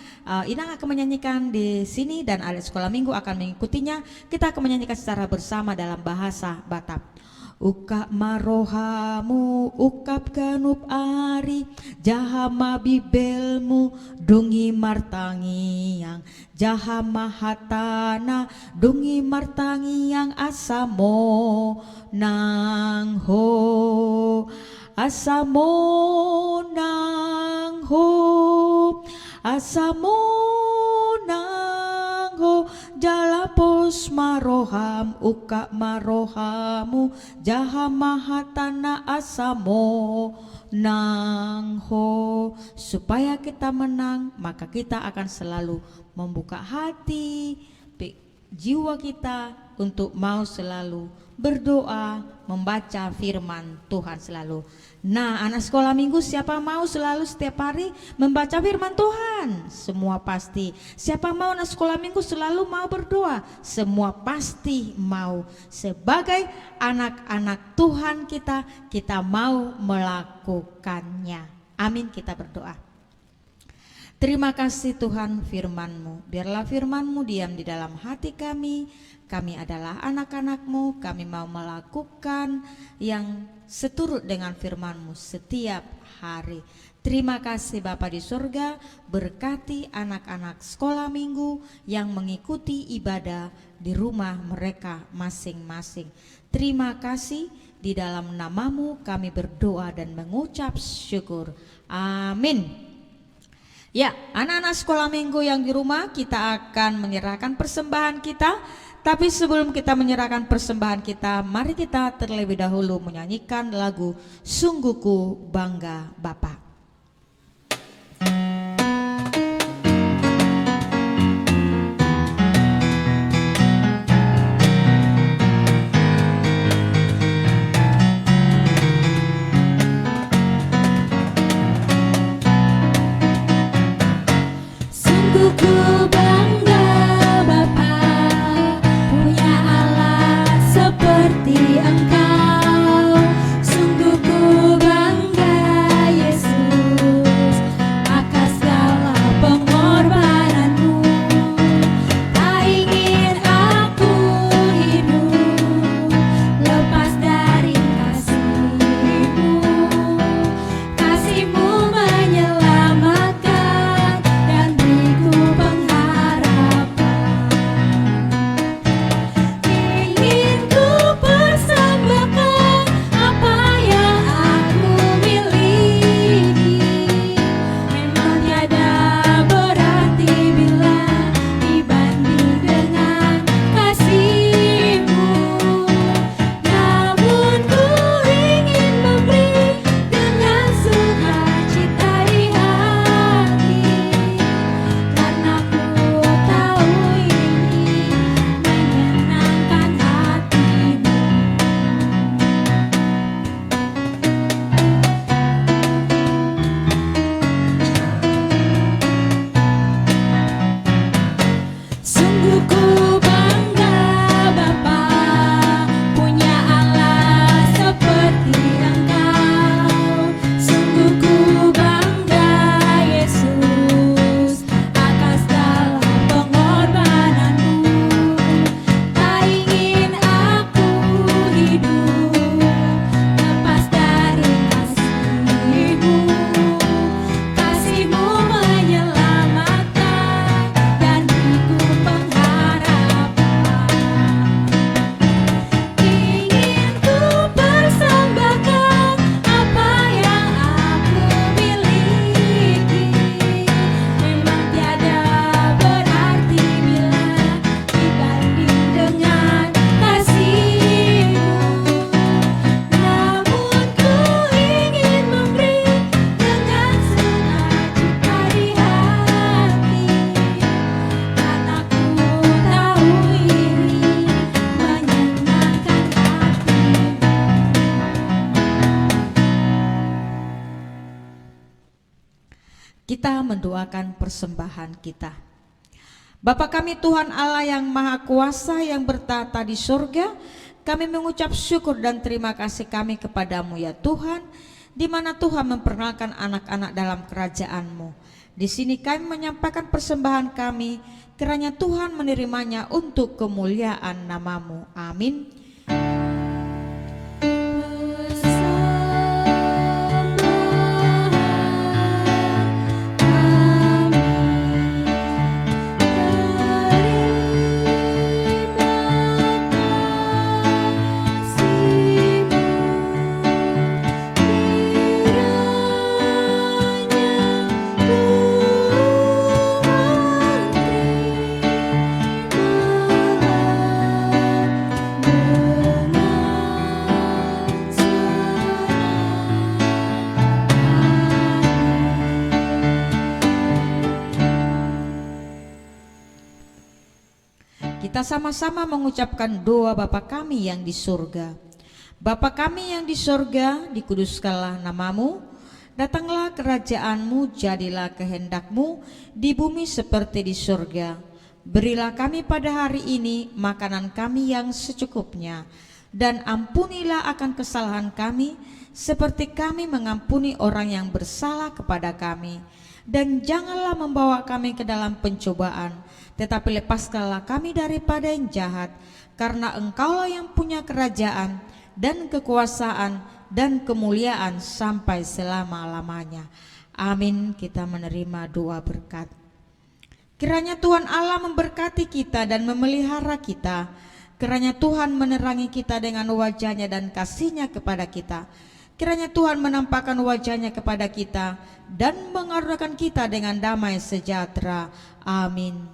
Inang akan menyanyikan di sini dan adik sekolah minggu akan mengikutinya. Kita akan menyanyikan secara bersama dalam bahasa Batak. Ukap marohamu, ukap kanup ari, jahama bibelmu, dungi martangiang, jahama hatana, dungi martangiang asamo nang ho, asamo nang ho, asamo nang ho. Jalapos maroham, uka marohamu, jahamahatana asamo nangho. Supaya kita menang, maka kita akan selalu membuka hati, jiwa kita untuk mau selalu berdoa, membaca firman Tuhan selalu. Nah, anak sekolah minggu, siapa mau selalu setiap hari membaca firman Tuhan? Semua pasti. Siapa mau anak sekolah minggu selalu mau berdoa? Semua pasti mau. Sebagai anak-anak Tuhan kita mau melakukannya. Amin, kita berdoa. Terima kasih Tuhan firman-Mu. Biarlah firman-Mu diam di dalam hati kami. Kami adalah anak-anak-Mu. Kami mau melakukan yang seturut dengan firman-Mu setiap hari. Terima kasih Bapa di surga. Berkati anak-anak sekolah minggu yang mengikuti ibadah di rumah mereka masing-masing. Terima kasih, di dalam nama-Mu kami berdoa dan mengucap syukur. Amin. Ya, anak-anak sekolah minggu yang di rumah, kita akan menyerahkan persembahan kita. Tapi sebelum kita menyerahkan persembahan kita, mari kita terlebih dahulu menyanyikan lagu Sungguhku Bangga Bapa. Ku bangga Bapa, punya Allah seperti Engkau. Sungguh ku bangga Yesus. Kita mendoakan persembahan kita. Bapa kami Tuhan Allah yang Maha Kuasa yang bertata di surga, kami mengucap syukur dan terima kasih kami kepadamu ya Tuhan, di mana Tuhan memperkenalkan anak-anak dalam kerajaan-Mu. Di sini kami menyampaikan persembahan kami, kiranya Tuhan menerimanya untuk kemuliaan nama-Mu. Amin. Kita sama-sama mengucapkan doa Bapa kami yang di surga. Bapa kami yang di surga, dikuduskanlah namamu, datanglah kerajaan-Mu, jadilah kehendak-Mu di bumi seperti di surga. Berilah kami pada hari ini makanan kami yang secukupnya, dan ampunilah akan kesalahan kami, seperti kami mengampuni orang yang bersalah kepada kami. Dan janganlah membawa kami ke dalam pencobaan, tetapi lepaskanlah kami daripada yang jahat, karena Engkaulah yang punya kerajaan dan kekuasaan dan kemuliaan sampai selama-lamanya. Amin. Kita menerima doa berkat. Kiranya Tuhan Allah memberkati kita dan memelihara kita. Kiranya Tuhan menerangi kita dengan wajah-Nya dan kasih-Nya kepada kita. Kiranya Tuhan menampakkan wajah-Nya kepada kita dan mengaruniakan kita dengan damai sejahtera. Amin.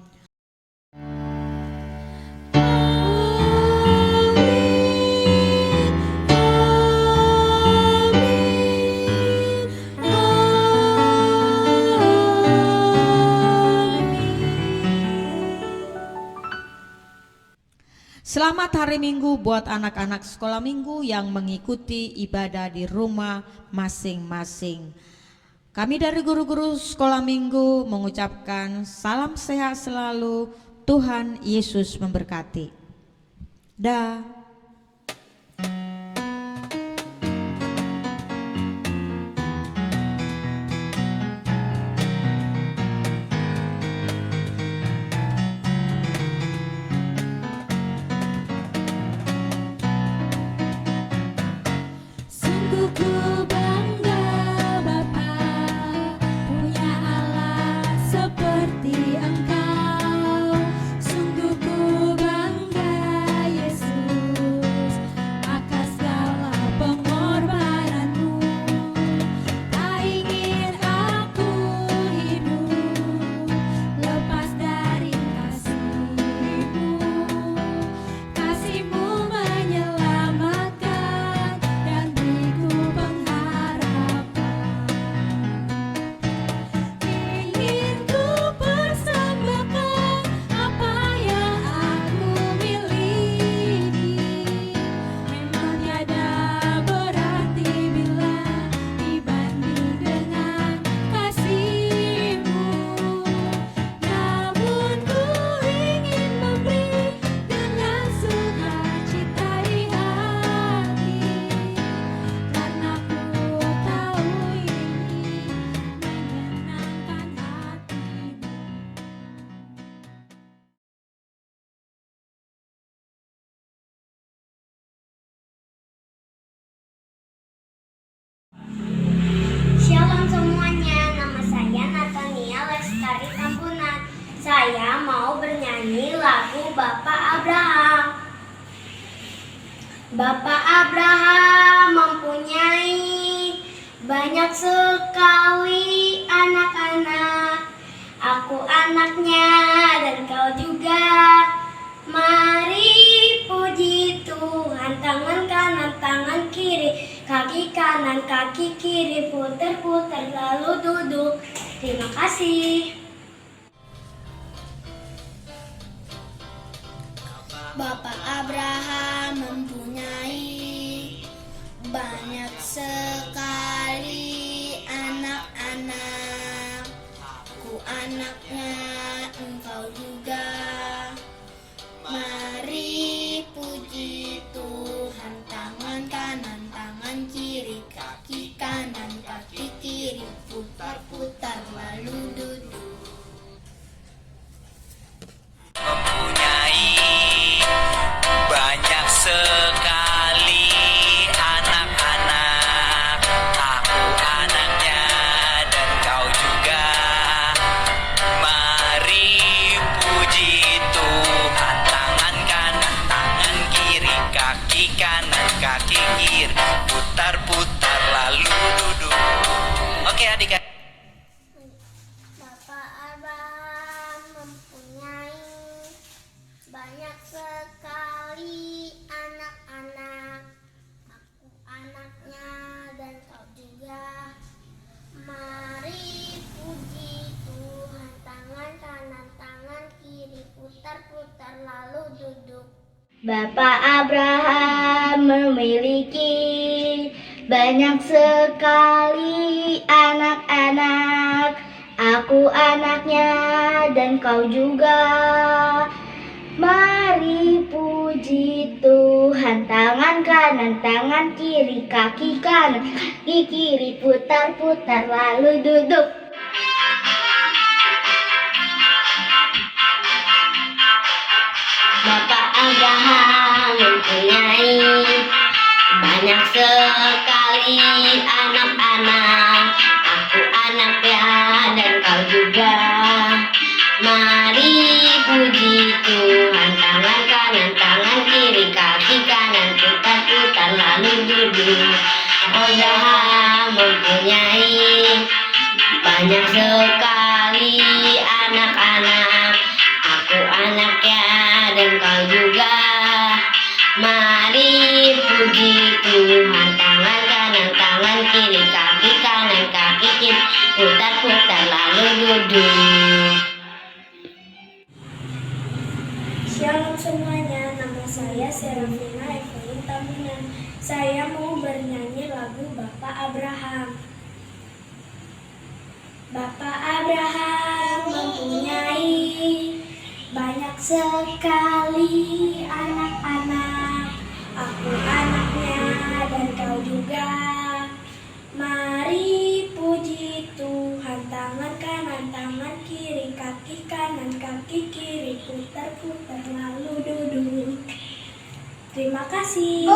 Selamat hari Minggu buat anak-anak sekolah minggu yang mengikuti ibadah di rumah masing-masing. Kami dari guru-guru sekolah minggu mengucapkan salam sehat selalu, Tuhan Yesus memberkati. Dah. Shalom semuanya, nama saya Natania Lestari Tampunan. Saya mau bernyanyi lagu Bapak Abraham. Bapak Abraham mempunyai banyak sekali anak-anak. Aku anaknya dan kau juga. Mari puji Tuhan, tangan kanan, tangan kiri, kaki kanan, kaki kiri, putar-putar lalu duduk. Terima kasih. Bapak Abraham mempunyai banyak sekali anak-anak. anaknya, engkau juga. Mari puji Tuhan, tangan kanan, tangan kiri, kaki kanan, kaki kiri, putar-putar lalu duduk. Mempunyai banyak sekali anak-anak, aku anaknya dan kau juga. Mari puji Tuhan, tangan kanan, tangan kiri, kaki kanan, kaki kiri, putar-putar lalu duduk. Oke adik-adik. Bapak Abraham mempunyai banyak sekali anak-anak. Aku anaknya dan kau juga. Mari puji Tuhan, tangan kanan, tangan kiri, putar-putar lalu duduk. Bapak Abraham memiliki banyak sekali anak-anak. Aku anaknya dan kau juga. Mari puji Tuhan, tangan kanan, tangan kiri, kaki kanan, kaki kiri, putar-putar lalu duduk. Bapak Abraham mempunyai banyak sekali anak-anak. Aku anaknya dan kau juga. Mari puji Tuhan, tangan kanan, tangan kiri, kaki kanan, putar-putar lalu duduk. Abraham mempunyai banyak sekali anak-anak. Aku anaknya dan kau juga. Mari puji Tuhan, tangan kanan, tangan kiri, kaki kanan, kaki kiri, putar-putar lalu duduk. Shalom semuanya, nama saya Serafina Evelyn Taminan. Saya mau bernyanyi lagu Bapak Abraham. Bapak Abraham mempunyai banyak sekali anak-anak. Aku anaknya dan kau juga. Mari puji Tuhan, tangan kanan, tangan kiri, kaki kanan, kaki kiri, putar-putar lalu duduk. Terima kasih.